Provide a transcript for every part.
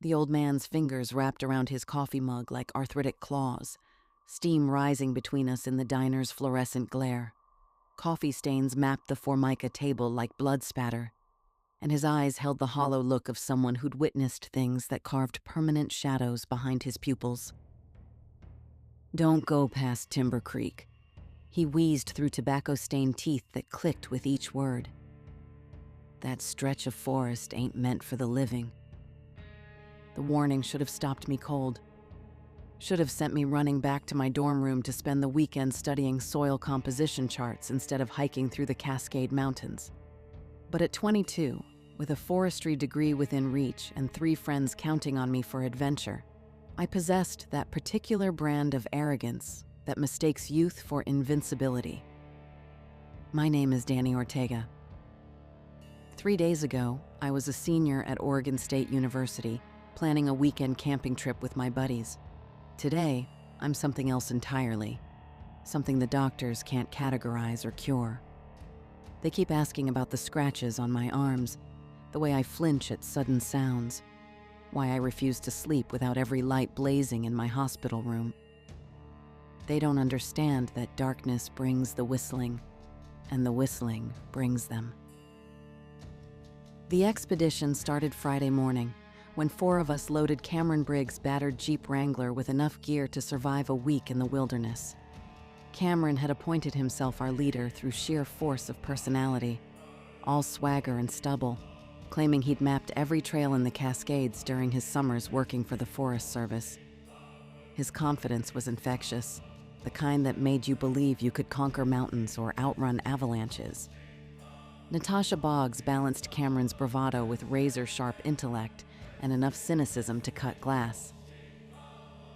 The old man's fingers wrapped around his coffee mug like arthritic claws, steam rising between us in the diner's fluorescent glare. Coffee stains mapped the formica table like blood spatter, and his eyes held the hollow look of someone who'd witnessed things that carved permanent shadows behind his pupils. "Don't go past Timber Creek," he wheezed through tobacco-stained teeth that clicked with each word. "That stretch of forest ain't meant for the living." The warning should have stopped me cold. Should have sent me running back to my dorm room to spend the weekend studying soil composition charts instead of hiking through the Cascade Mountains. But at 22, with a forestry degree within reach and 3 friends counting on me for adventure, I possessed that particular brand of arrogance that mistakes youth for invincibility. My name is Danny Ortega. 3 days ago, I was a senior at Oregon State University, planning a weekend camping trip with my buddies. Today, I'm something else entirely, something the doctors can't categorize or cure. They keep asking about the scratches on my arms, the way I flinch at sudden sounds, why I refuse to sleep without every light blazing in my hospital room. They don't understand that darkness brings the whistling, and the whistling brings them. The expedition started Friday morning, when 4 of us loaded Cameron Briggs' battered Jeep Wrangler with enough gear to survive a week in the wilderness. Cameron had appointed himself our leader through sheer force of personality, all swagger and stubble, claiming he'd mapped every trail in the Cascades during his summers working for the Forest Service. His confidence was infectious, the kind that made you believe you could conquer mountains or outrun avalanches. Natasha Boggs balanced Cameron's bravado with razor-sharp intellect and enough cynicism to cut glass.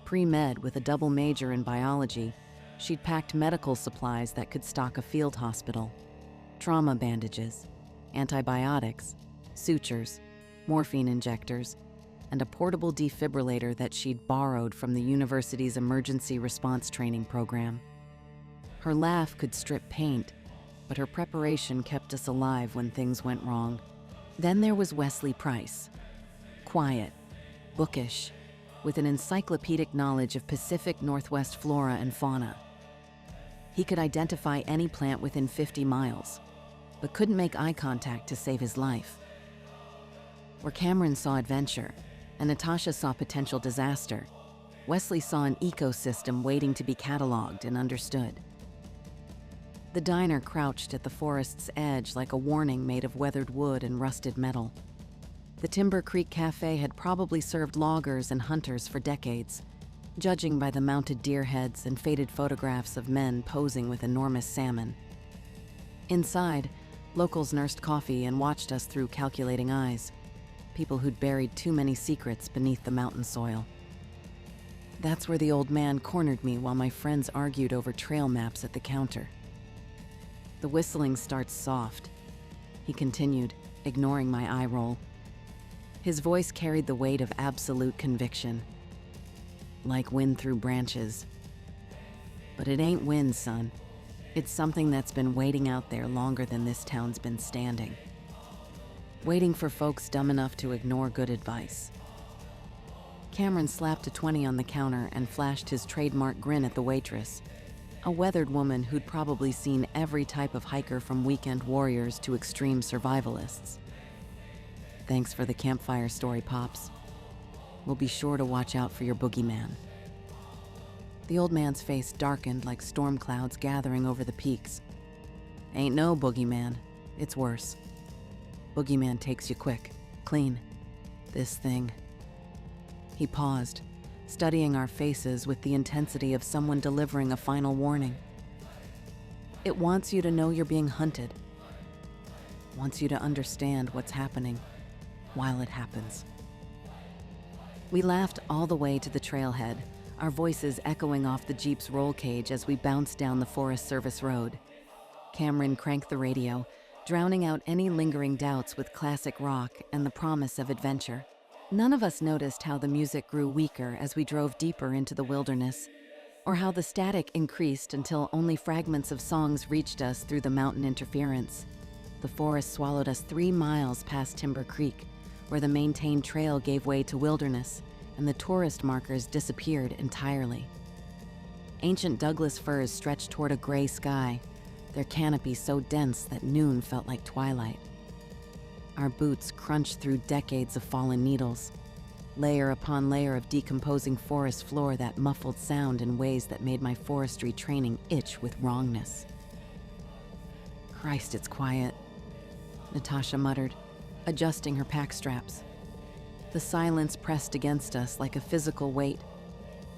Pre-med with a double major in biology, she'd packed medical supplies that could stock a field hospital. Trauma bandages, antibiotics, sutures, morphine injectors, and a portable defibrillator that she'd borrowed from the university's emergency response training program. Her laugh could strip paint, but her preparation kept us alive when things went wrong. Then there was Wesley Price. Quiet, bookish, with an encyclopedic knowledge of Pacific Northwest flora and fauna. He could identify any plant within 50 miles, but couldn't make eye contact to save his life. Where Cameron saw adventure, and Natasha saw potential disaster, Wesley saw an ecosystem waiting to be cataloged and understood. The diner crouched at the forest's edge like a warning made of weathered wood and rusted metal. The Timber Creek Cafe had probably served loggers and hunters for decades, judging by the mounted deer heads and faded photographs of men posing with enormous salmon. Inside, locals nursed coffee and watched us through calculating eyes, people who'd buried too many secrets beneath the mountain soil. That's where the old man cornered me while my friends argued over trail maps at the counter. "The whistling starts soft," he continued, ignoring my eye roll. His voice carried the weight of absolute conviction, like wind through branches. "But it ain't wind, son. It's something that's been waiting out there longer than this town's been standing. Waiting for folks dumb enough to ignore good advice." Cameron slapped a 20 on the counter and flashed his trademark grin at the waitress, a weathered woman who'd probably seen every type of hiker from weekend warriors to extreme survivalists. "Thanks for the campfire story, Pops. We'll be sure to watch out for your boogeyman." The old man's face darkened like storm clouds gathering over the peaks. "Ain't no boogeyman. It's worse. Boogeyman takes you quick, clean. This thing." He paused, studying our faces with the intensity of someone delivering a final warning. "It wants you to know you're being hunted. Wants you to understand what's happening while it happens." We laughed all the way to the trailhead, our voices echoing off the Jeep's roll cage as we bounced down the Forest Service road. Cameron cranked the radio, drowning out any lingering doubts with classic rock and the promise of adventure. None of us noticed how the music grew weaker as we drove deeper into the wilderness, or how the static increased until only fragments of songs reached us through the mountain interference. The forest swallowed us 3 miles past Timber Creek, where the maintained trail gave way to wilderness and the tourist markers disappeared entirely. Ancient Douglas firs stretched toward a gray sky, their canopy so dense that noon felt like twilight. Our boots crunched through decades of fallen needles, layer upon layer of decomposing forest floor that muffled sound in ways that made my forestry training itch with wrongness. "Christ, it's quiet," Natasha muttered, adjusting her pack straps. The silence pressed against us like a physical weight,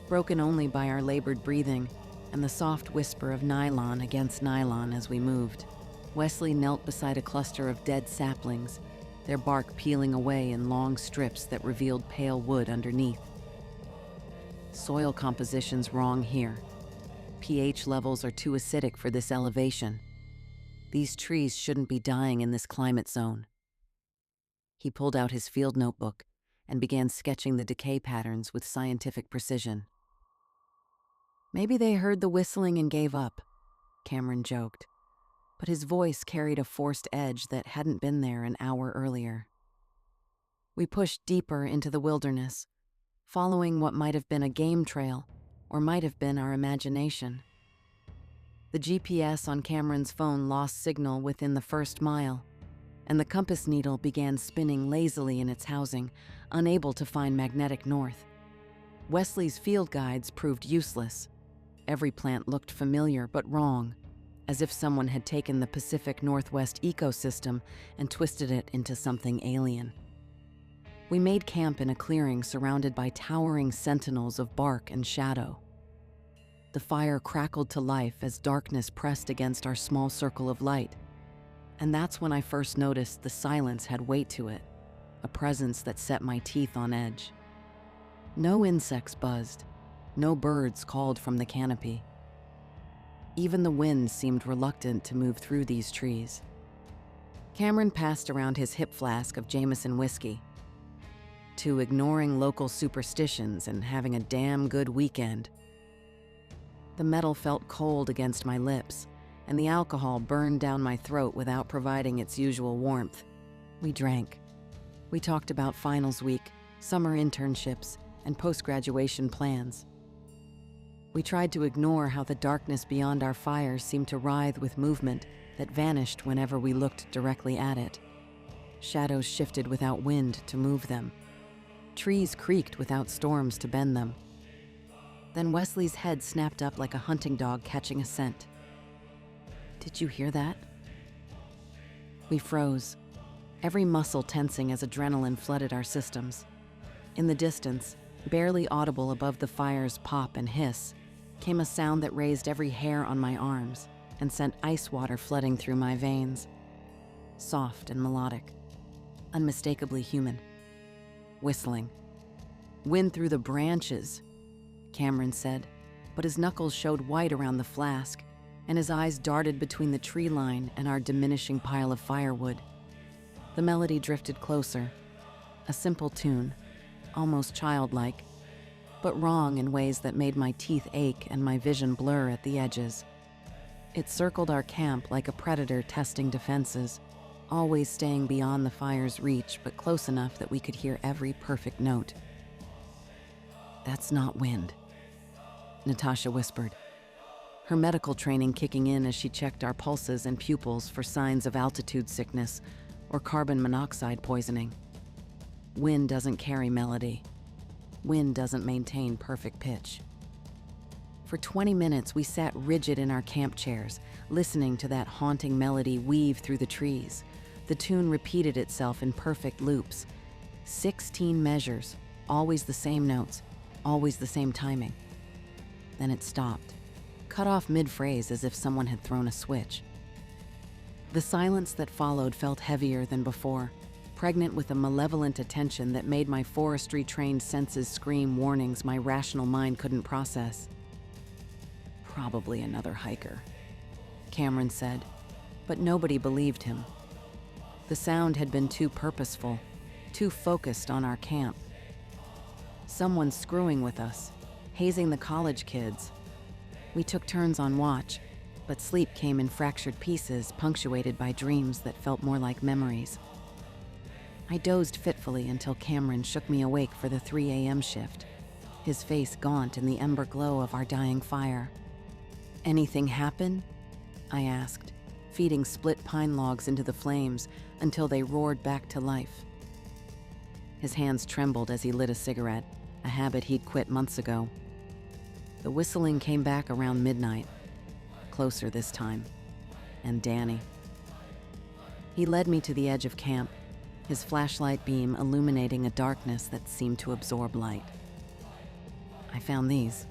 broken only by our labored breathing and the soft whisper of nylon against nylon as we moved. Wesley knelt beside a cluster of dead saplings, their bark peeling away in long strips that revealed pale wood underneath. "Soil composition's wrong here. pH levels are too acidic for this elevation. These trees shouldn't be dying in this climate zone." He pulled out his field notebook and began sketching the decay patterns with scientific precision. "Maybe they heard the whistling and gave up," Cameron joked, but his voice carried a forced edge that hadn't been there an hour earlier. We pushed deeper into the wilderness, following what might have been a game trail or might have been our imagination. The GPS on Cameron's phone lost signal within the first mile, and the compass needle began spinning lazily in its housing, unable to find magnetic north. Wesley's field guides proved useless. Every plant looked familiar but wrong, as if someone had taken the Pacific Northwest ecosystem and twisted it into something alien. We made camp in a clearing surrounded by towering sentinels of bark and shadow. The fire crackled to life as darkness pressed against our small circle of light, and that's when I first noticed the silence had weight to it, a presence that set my teeth on edge. No insects buzzed, no birds called from the canopy. Even the wind seemed reluctant to move through these trees. Cameron passed around his hip flask of Jameson whiskey. To ignoring local superstitions and having a damn good weekend. The metal felt cold against my lips, and the alcohol burned down my throat without providing its usual warmth. We drank. We talked about finals week, summer internships, and post-graduation plans. We tried to ignore how the darkness beyond our fire seemed to writhe with movement that vanished whenever we looked directly at it. Shadows shifted without wind to move them. Trees creaked without storms to bend them. Then Wesley's head snapped up like a hunting dog catching a scent. "Did you hear that?" We froze, every muscle tensing as adrenaline flooded our systems. In the distance, barely audible above the fire's pop and hiss, came a sound that raised every hair on my arms and sent ice water flooding through my veins. Soft and melodic, unmistakably human. Whistling. "Wind through the branches," Cameron said, but his knuckles showed white around the flask, and his eyes darted between the tree line and our diminishing pile of firewood. The melody drifted closer, a simple tune, almost childlike, but wrong in ways that made my teeth ache and my vision blur at the edges. It circled our camp like a predator testing defenses, always staying beyond the fire's reach, but close enough that we could hear every perfect note. "That's not wind," Natasha whispered, her medical training kicking in as she checked our pulses and pupils for signs of altitude sickness or carbon monoxide poisoning. "Wind doesn't carry melody. Wind doesn't maintain perfect pitch." For 20 minutes, we sat rigid in our camp chairs, listening to that haunting melody weave through the trees. The tune repeated itself in perfect loops. 16 measures, always the same notes, always the same timing. Then it stopped, cut off mid-phrase as if someone had thrown a switch. The silence that followed felt heavier than before, pregnant with a malevolent attention that made my forestry-trained senses scream warnings my rational mind couldn't process. "Probably another hiker," Cameron said, but nobody believed him. The sound had been too purposeful, too focused on our camp. Someone screwing with us, hazing the college kids. We took turns on watch, but sleep came in fractured pieces punctuated by dreams that felt more like memories. I dozed fitfully until Cameron shook me awake for the 3 a.m. shift, his face gaunt in the ember glow of our dying fire. "Anything happen?" I asked, feeding split pine logs into the flames until they roared back to life. His hands trembled as he lit a cigarette, a habit he'd quit months ago. The whistling came back around midnight, closer this time, and Danny. He led me to the edge of camp, his flashlight beam illuminating a darkness that seemed to absorb light. "I found these."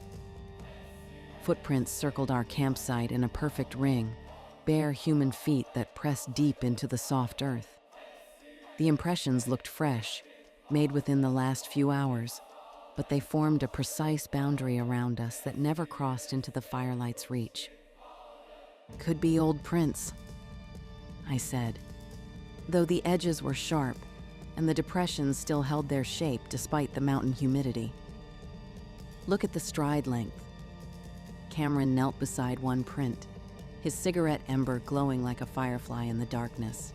Footprints circled our campsite in a perfect ring, bare human feet that pressed deep into the soft earth. The impressions looked fresh, made within the last few hours, but they formed a precise boundary around us that never crossed into the firelight's reach. "Could be old prints," I said, though the edges were sharp and the depressions still held their shape despite the mountain humidity. "Look at the stride length." Cameron knelt beside one print, his cigarette ember glowing like a firefly in the darkness.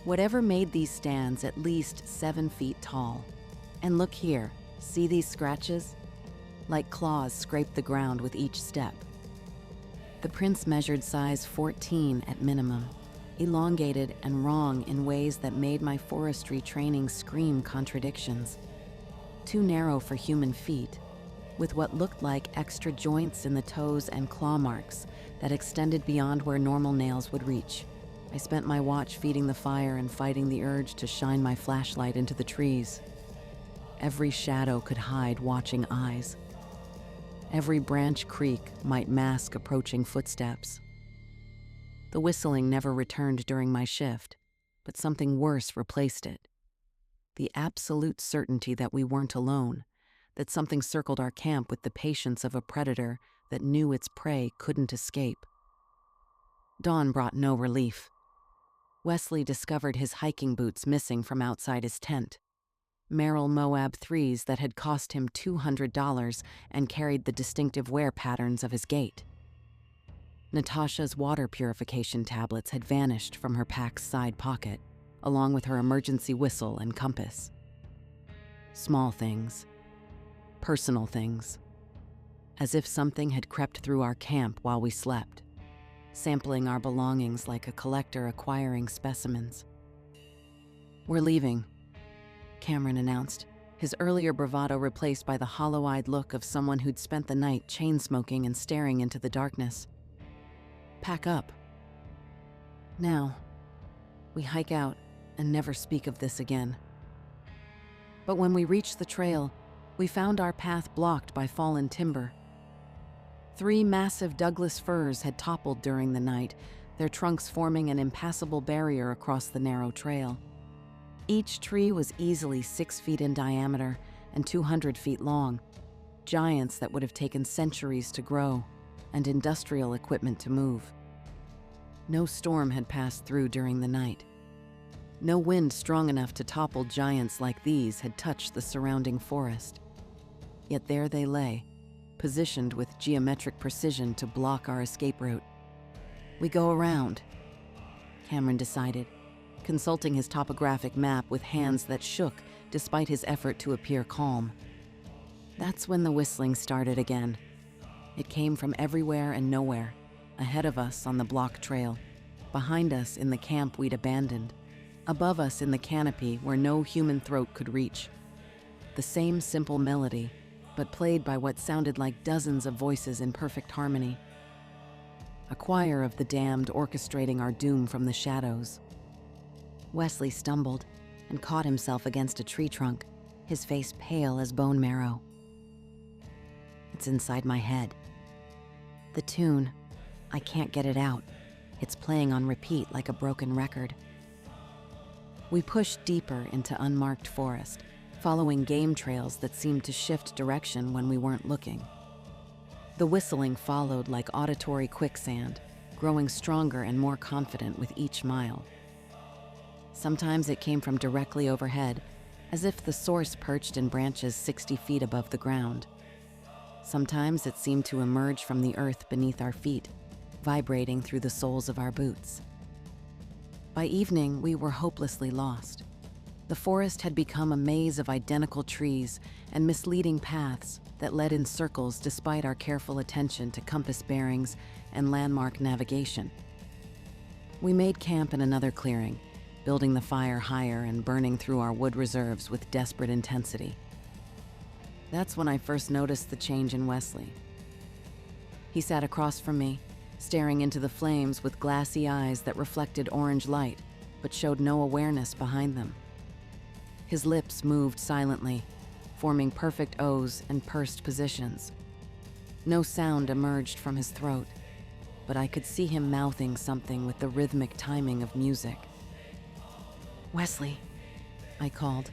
"Whatever made these stands at least 7 feet tall. And look here, see these scratches? Like claws scraped the ground with each step." The prints measured size 14 at minimum, elongated and wrong in ways that made my forestry training scream contradictions. Too narrow for human feet, with what looked like extra joints in the toes and claw marks that extended beyond where normal nails would reach. I spent my watch feeding the fire and fighting the urge to shine my flashlight into the trees. Every shadow could hide watching eyes. Every branch creak might mask approaching footsteps. The whistling never returned during my shift, but something worse replaced it. The absolute certainty that we weren't alone, that something circled our camp with the patience of a predator that knew its prey couldn't escape. Dawn brought no relief. Wesley discovered his hiking boots missing from outside his tent. Merrill Moab 3s that had cost him $200 and carried the distinctive wear patterns of his gait. Natasha's water purification tablets had vanished from her pack's side pocket, along with her emergency whistle and compass. Small things. Personal things. As if something had crept through our camp while we slept, sampling our belongings like a collector acquiring specimens. "We're leaving," Cameron announced, his earlier bravado replaced by the hollow-eyed look of someone who'd spent the night chain-smoking and staring into the darkness. "Pack up. Now, we hike out and never speak of this again." But when we reached the trail, we found our path blocked by fallen timber. 3 massive Douglas firs had toppled during the night, their trunks forming an impassable barrier across the narrow trail. Each tree was easily 6 feet in diameter and 200 feet long, giants that would have taken centuries to grow and industrial equipment to move. No storm had passed through during the night. No wind strong enough to topple giants like these had touched the surrounding forest. Yet there they lay, positioned with geometric precision to block our escape route. "We go around," Cameron decided, consulting his topographic map with hands that shook despite his effort to appear calm. That's when the whistling started again. It came from everywhere and nowhere, ahead of us on the block trail, behind us in the camp we'd abandoned, above us in the canopy where no human throat could reach. The same simple melody, but played by what sounded like dozens of voices in perfect harmony. A choir of the damned orchestrating our doom from the shadows. Wesley stumbled and caught himself against a tree trunk, his face pale as bone marrow. "It's inside my head. The tune, I can't get it out. It's playing on repeat like a broken record." We pushed deeper into unmarked forest, following game trails that seemed to shift direction when we weren't looking. The whistling followed like auditory quicksand, growing stronger and more confident with each mile. Sometimes it came from directly overhead, as if the source perched in branches 60 feet above the ground. Sometimes it seemed to emerge from the earth beneath our feet, vibrating through the soles of our boots. By evening, we were hopelessly lost, The forest had become a maze of identical trees and misleading paths that led in circles despite our careful attention to compass bearings and landmark navigation. We made camp in another clearing, building the fire higher and burning through our wood reserves with desperate intensity. That's when I first noticed the change in Wesley. He sat across from me, staring into the flames with glassy eyes that reflected orange light, but showed no awareness behind them. His lips moved silently, forming perfect O's and pursed positions. No sound emerged from his throat, but I could see him mouthing something with the rhythmic timing of music. "Wesley," I called.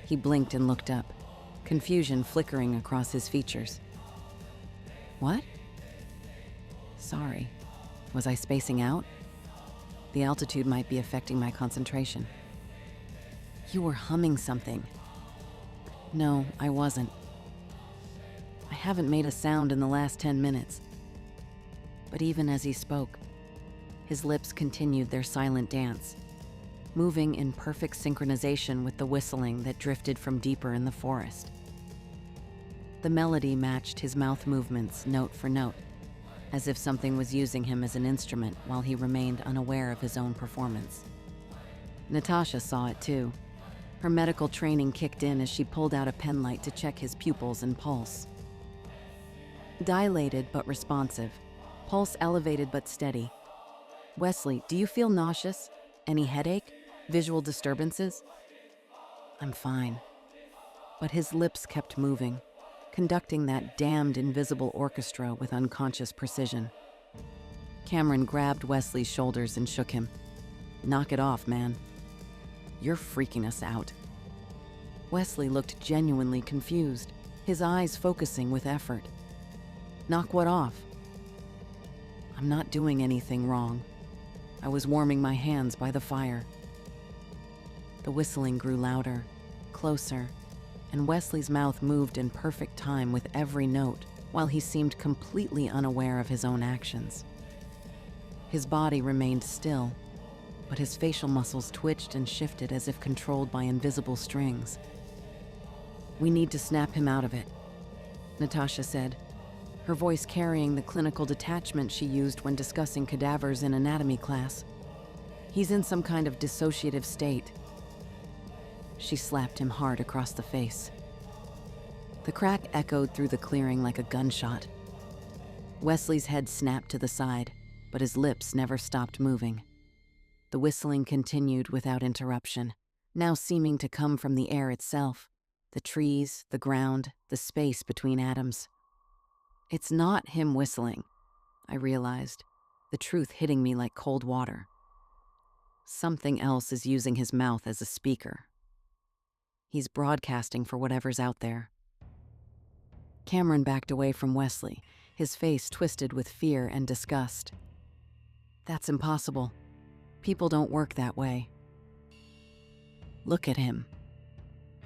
He blinked and looked up, confusion flickering across his features. "What?" "Sorry. Was I spacing out? The altitude might be affecting my concentration." "You were humming something." "No, I wasn't. I haven't made a sound in the last 10 minutes. But even as he spoke, his lips continued their silent dance, moving in perfect synchronization with the whistling that drifted from deeper in the forest. The melody matched his mouth movements note for note, as if something was using him as an instrument while he remained unaware of his own performance. Natasha saw it too. Her medical training kicked in as she pulled out a pen light to check his pupils and pulse. Dilated but responsive, pulse elevated but steady. "Wesley, do you feel nauseous? Any headache? Visual disturbances?" "I'm fine." But his lips kept moving, conducting that damned invisible orchestra with unconscious precision. Cameron grabbed Wesley's shoulders and shook him. "Knock it off, man. You're freaking us out." Wesley looked genuinely confused, his eyes focusing with effort. "Knock what off?" "I'm not doing anything wrong. I was warming my hands by the fire." The whistling grew louder, closer, and Wesley's mouth moved in perfect time with every note, while he seemed completely unaware of his own actions. His body remained still, but his facial muscles twitched and shifted as if controlled by invisible strings. "We need to snap him out of it," Natasha said, her voice carrying the clinical detachment she used when discussing cadavers in anatomy class. "He's in some kind of dissociative state." She slapped him hard across the face. The crack echoed through the clearing like a gunshot. Wesley's head snapped to the side, but his lips never stopped moving. The whistling continued without interruption, now seeming to come from the air itself, the trees, the ground, the space between atoms. It's not him whistling, I realized, the truth hitting me like cold water. Something else is using his mouth as a speaker. He's broadcasting for whatever's out there. Cameron backed away from Wesley, his face twisted with fear and disgust. "That's impossible. People don't work that way." "Look at him."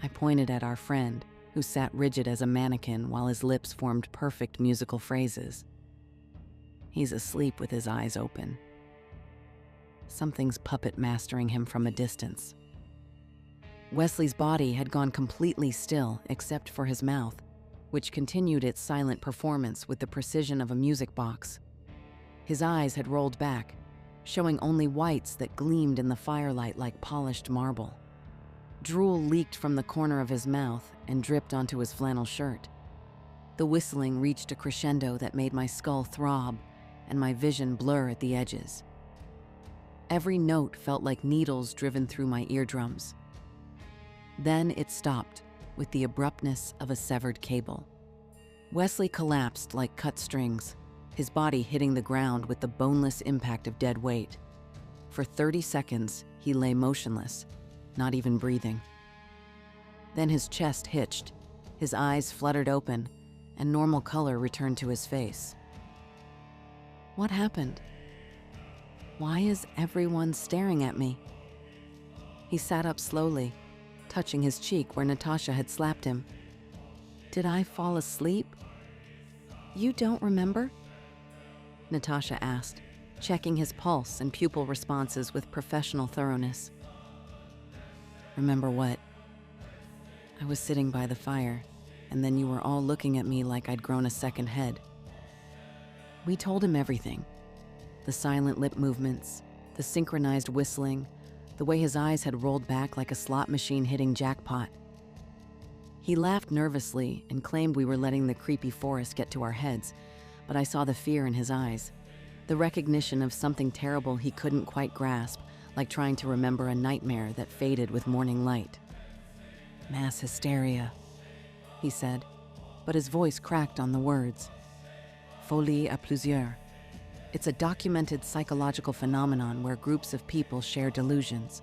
I pointed at our friend, who sat rigid as a mannequin while his lips formed perfect musical phrases. "He's asleep with his eyes open. Something's puppet mastering him from a distance." Wesley's body had gone completely still except for his mouth, which continued its silent performance with the precision of a music box. His eyes had rolled back, showing only whites that gleamed in the firelight like polished marble. Drool leaked from the corner of his mouth and dripped onto his flannel shirt. The whistling reached a crescendo that made my skull throb and my vision blur at the edges. Every note felt like needles driven through my eardrums. Then it stopped with the abruptness of a severed cable. Wesley collapsed like cut strings, his body hitting the ground with the boneless impact of dead weight. For 30 seconds, he lay motionless, not even breathing. Then his chest hitched, his eyes fluttered open, and normal color returned to his face. What happened? Why is everyone staring at me? He sat up slowly, touching his cheek where Natasha had slapped him. Did I fall asleep? You don't remember? Natasha asked, checking his pulse and pupil responses with professional thoroughness. Remember what? I was sitting by the fire, and then you were all looking at me like I'd grown a second head. We told him everything. The silent lip movements, the synchronized whistling, the way his eyes had rolled back like a slot machine hitting jackpot. He laughed nervously and claimed we were letting the creepy forest get to our heads, but I saw the fear in his eyes, the recognition of something terrible he couldn't quite grasp, like trying to remember a nightmare that faded with morning light. Mass hysteria, he said, but his voice cracked on the words. Folie à plusieurs. It's a documented psychological phenomenon where groups of people share delusions.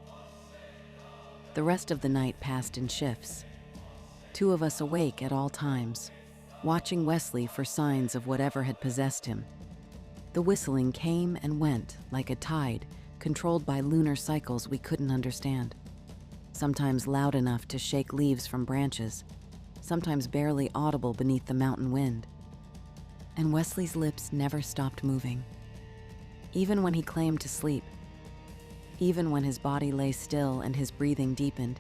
The rest of the night passed in shifts. 2 of us awake at all times, watching Wesley for signs of whatever had possessed him. The whistling came and went like a tide, controlled by lunar cycles we couldn't understand. Sometimes loud enough to shake leaves from branches, sometimes barely audible beneath the mountain wind. And Wesley's lips never stopped moving. Even when he claimed to sleep, even when his body lay still and his breathing deepened,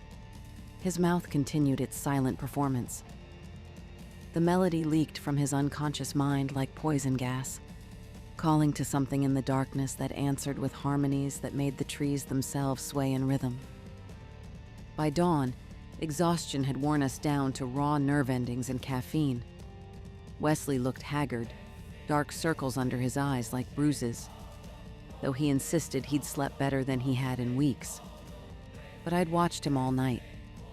his mouth continued its silent performance. The melody leaked from his unconscious mind like poison gas, calling to something in the darkness that answered with harmonies that made the trees themselves sway in rhythm. By dawn, exhaustion had worn us down to raw nerve endings and caffeine. Wesley looked haggard, dark circles under his eyes like bruises, though he insisted he'd slept better than he had in weeks. But I'd watched him all night,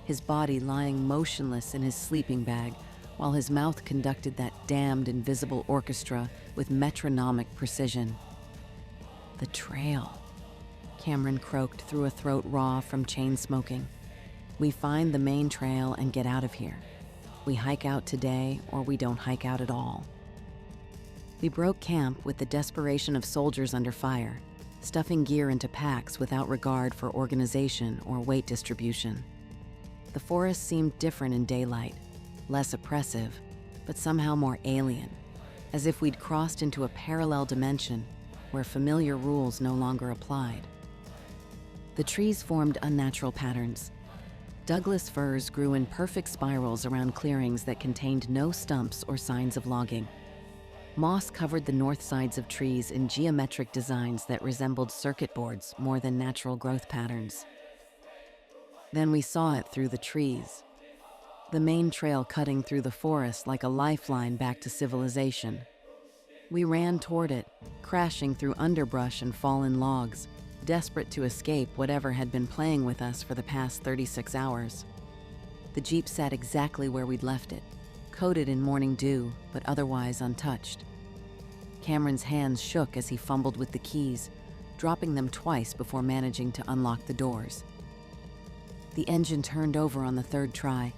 his body lying motionless in his sleeping bag, while his mouth conducted that damned invisible orchestra with metronomic precision. The trail, Cameron croaked through a throat raw from chain smoking. We find the main trail and get out of here. We hike out today, or we don't hike out at all. We broke camp with the desperation of soldiers under fire, stuffing gear into packs without regard for organization or weight distribution. The forest seemed different in daylight, less oppressive, but somehow more alien, as if we'd crossed into a parallel dimension where familiar rules no longer applied. The trees formed unnatural patterns. Douglas firs grew in perfect spirals around clearings that contained no stumps or signs of logging. Moss covered the north sides of trees in geometric designs that resembled circuit boards more than natural growth patterns. Then we saw it through the trees, the main trail cutting through the forest like a lifeline back to civilization. We ran toward it, crashing through underbrush and fallen logs, desperate to escape whatever had been playing with us for the past 36 hours. The Jeep sat exactly where we'd left it, coated in morning dew, but otherwise untouched. Cameron's hands shook as he fumbled with the keys, dropping them twice before managing to unlock the doors. The engine turned over on the 3rd try,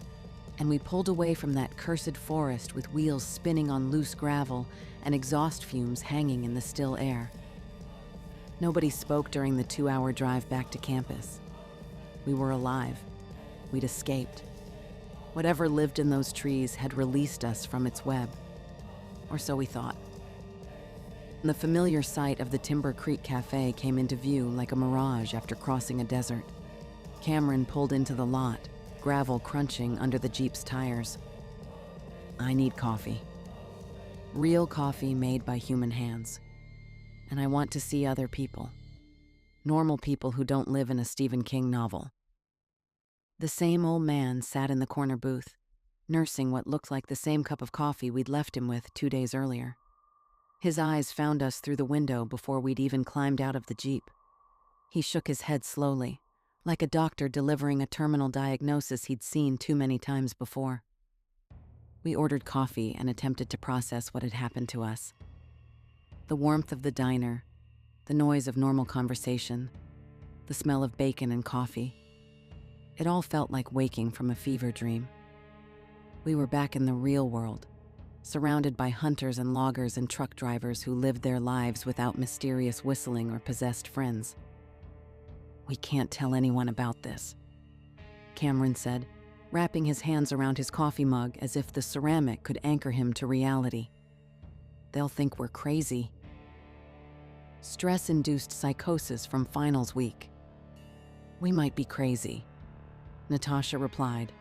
and we pulled away from that cursed forest with wheels spinning on loose gravel and exhaust fumes hanging in the still air. Nobody spoke during the 2-hour drive back to campus. We were alive. We'd escaped. Whatever lived in those trees had released us from its web. Or so we thought. The familiar sight of the Timber Creek Cafe came into view like a mirage after crossing a desert. Cameron pulled into the lot, gravel crunching under the Jeep's tires. I need coffee. Real coffee made by human hands. And I want to see other people. Normal people who don't live in a Stephen King novel. The same old man sat in the corner booth, nursing what looked like the same cup of coffee we'd left him with 2 days earlier. His eyes found us through the window before we'd even climbed out of the Jeep. He shook his head slowly, like a doctor delivering a terminal diagnosis he'd seen too many times before. We ordered coffee and attempted to process what had happened to us. The warmth of the diner, the noise of normal conversation, the smell of bacon and coffee. It all felt like waking from a fever dream. We were back in the real world, surrounded by hunters and loggers and truck drivers who lived their lives without mysterious whistling or possessed friends. We can't tell anyone about this, Cameron said, wrapping his hands around his coffee mug as if the ceramic could anchor him to reality. They'll think we're crazy. Stress-induced psychosis from finals week. We might be crazy, Natasha replied,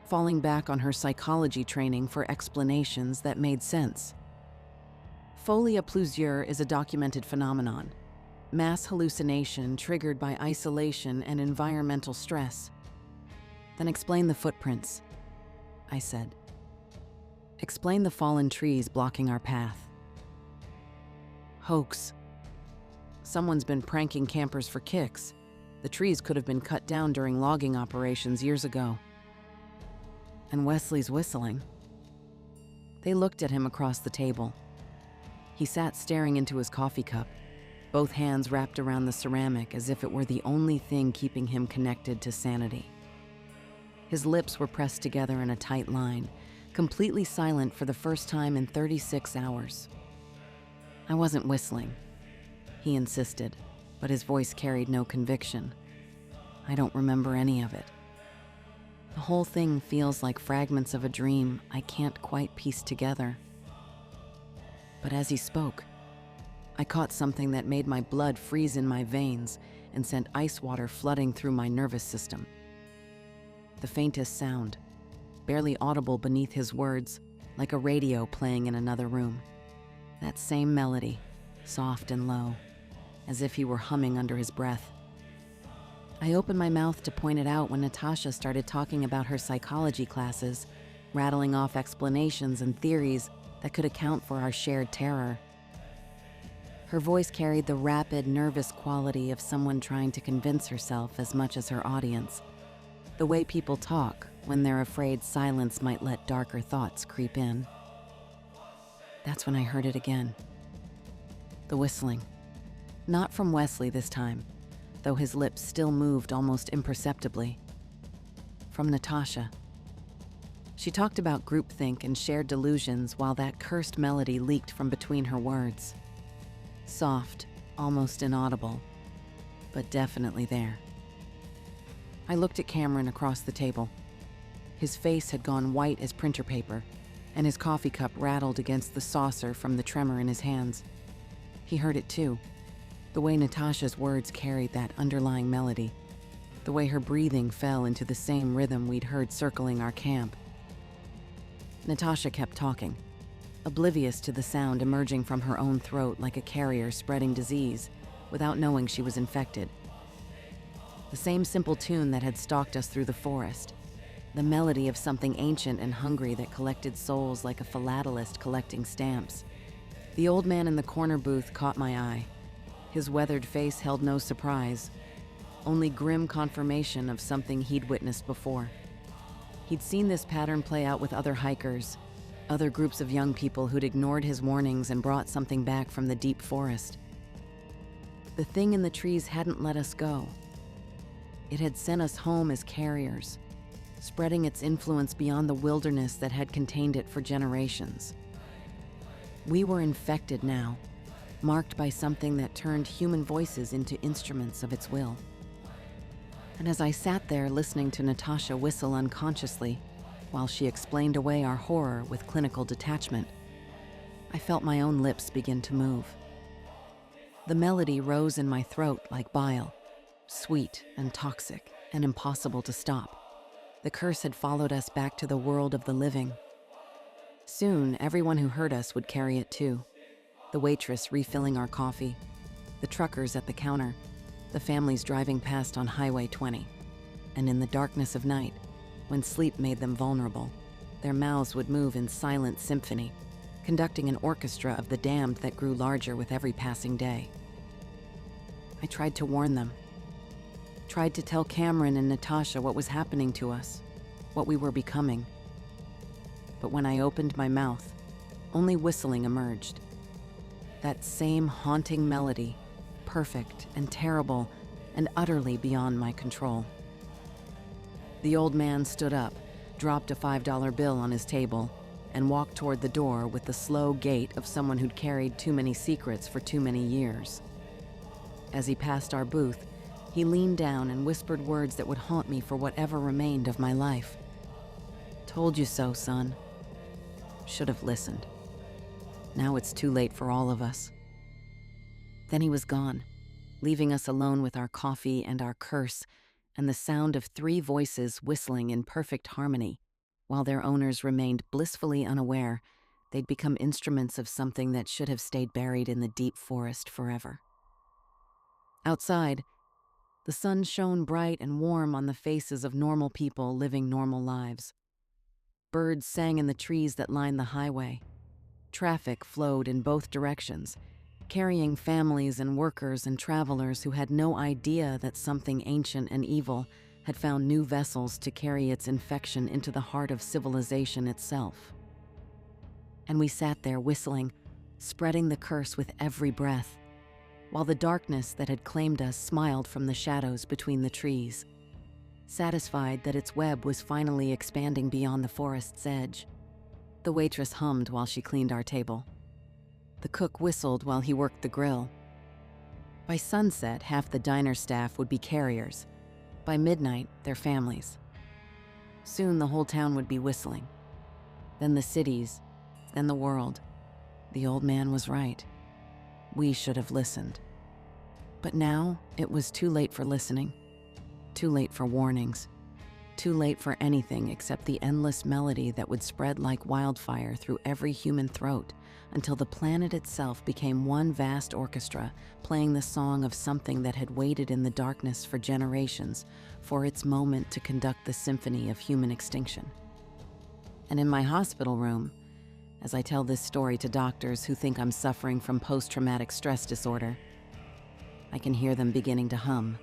falling back on her psychology training for explanations that made sense. Folie à plusieurs is a documented phenomenon, mass hallucination triggered by isolation and environmental stress. Then explain the footprints, I said. Explain the fallen trees blocking our path. Hoax. Someone's been pranking campers for kicks. The trees could have been cut down during logging operations years ago. And Wesley's whistling. They looked at him across the table. He sat staring into his coffee cup, both hands wrapped around the ceramic as if it were the only thing keeping him connected to sanity. His lips were pressed together in a tight line, completely silent for the first time in 36 hours. I wasn't whistling, he insisted, but his voice carried no conviction. I don't remember any of it. The whole thing feels like fragments of a dream I can't quite piece together. But as he spoke, I caught something that made my blood freeze in my veins and sent ice water flooding through my nervous system. The faintest sound, barely audible beneath his words, like a radio playing in another room. That same melody, soft and low, as if he were humming under his breath. I opened my mouth to point it out when Natasha started talking about her psychology classes, rattling off explanations and theories that could account for our shared terror. Her voice carried the rapid, nervous quality of someone trying to convince herself as much as her audience. The way people talk when they're afraid silence might let darker thoughts creep in. That's when I heard it again. The whistling. Not from Wesley this time, though his lips still moved almost imperceptibly. From Natasha. She talked about groupthink and shared delusions while that cursed melody leaked from between her words. Soft, almost inaudible, but definitely there. I looked at Cameron across the table. His face had gone white as printer paper, and his coffee cup rattled against the saucer from the tremor in his hands. He heard it too, the way Natasha's words carried that underlying melody, the way her breathing fell into the same rhythm we'd heard circling our camp. Natasha kept talking, oblivious to the sound emerging from her own throat like a carrier spreading disease, without knowing she was infected. The same simple tune that had stalked us through the forest, the melody of something ancient and hungry that collected souls like a philatelist collecting stamps. The old man in the corner booth caught my eye. His weathered face held no surprise, only grim confirmation of something he'd witnessed before. He'd seen this pattern play out with other hikers, other groups of young people who'd ignored his warnings and brought something back from the deep forest. The thing in the trees hadn't let us go. It had sent us home as carriers, spreading its influence beyond the wilderness that had contained it for generations. We were infected now, marked by something that turned human voices into instruments of its will. And as I sat there listening to Natasha whistle unconsciously, while she explained away our horror with clinical detachment, I felt my own lips begin to move. The melody rose in my throat like bile, sweet and toxic and impossible to stop. The curse had followed us back to the world of the living. Soon, everyone who heard us would carry it too. The waitress refilling our coffee, the truckers at the counter, the families driving past on Highway 20. And in the darkness of night, when sleep made them vulnerable, their mouths would move in silent symphony, conducting an orchestra of the damned that grew larger with every passing day. I tried to warn them, tried to tell Cameron and Natasha what was happening to us, what we were becoming. But when I opened my mouth, only whistling emerged. That same haunting melody, perfect and terrible and utterly beyond my control. The old man stood up, dropped a $5 bill on his table, and walked toward the door with the slow gait of someone who'd carried too many secrets for too many years. As he passed our booth, he leaned down and whispered words that would haunt me for whatever remained of my life. "Told you so, son. Should have listened. Now it's too late for all of us." Then he was gone, leaving us alone with our coffee and our curse, and the sound of 3 voices whistling in perfect harmony, while their owners remained blissfully unaware they'd become instruments of something that should have stayed buried in the deep forest forever. Outside, the sun shone bright and warm on the faces of normal people living normal lives. Birds sang in the trees that lined the highway. Traffic flowed in both directions, carrying families and workers and travelers who had no idea that something ancient and evil had found new vessels to carry its infection into the heart of civilization itself. And we sat there whistling, spreading the curse with every breath, while the darkness that had claimed us smiled from the shadows between the trees, satisfied that its web was finally expanding beyond the forest's edge. The waitress hummed while she cleaned our table. The cook whistled while he worked the grill. By sunset, half the diner staff would be carriers. By midnight, their families. Soon the whole town would be whistling. Then the cities, then the world. The old man was right. We should have listened. But now, it was too late for listening. Too late for warnings. Too late for anything except the endless melody that would spread like wildfire through every human throat until the planet itself became one vast orchestra playing the song of something that had waited in the darkness for generations for its moment to conduct the symphony of human extinction. And in my hospital room, as I tell this story to doctors who think I'm suffering from post-traumatic stress disorder, I can hear them beginning to hum.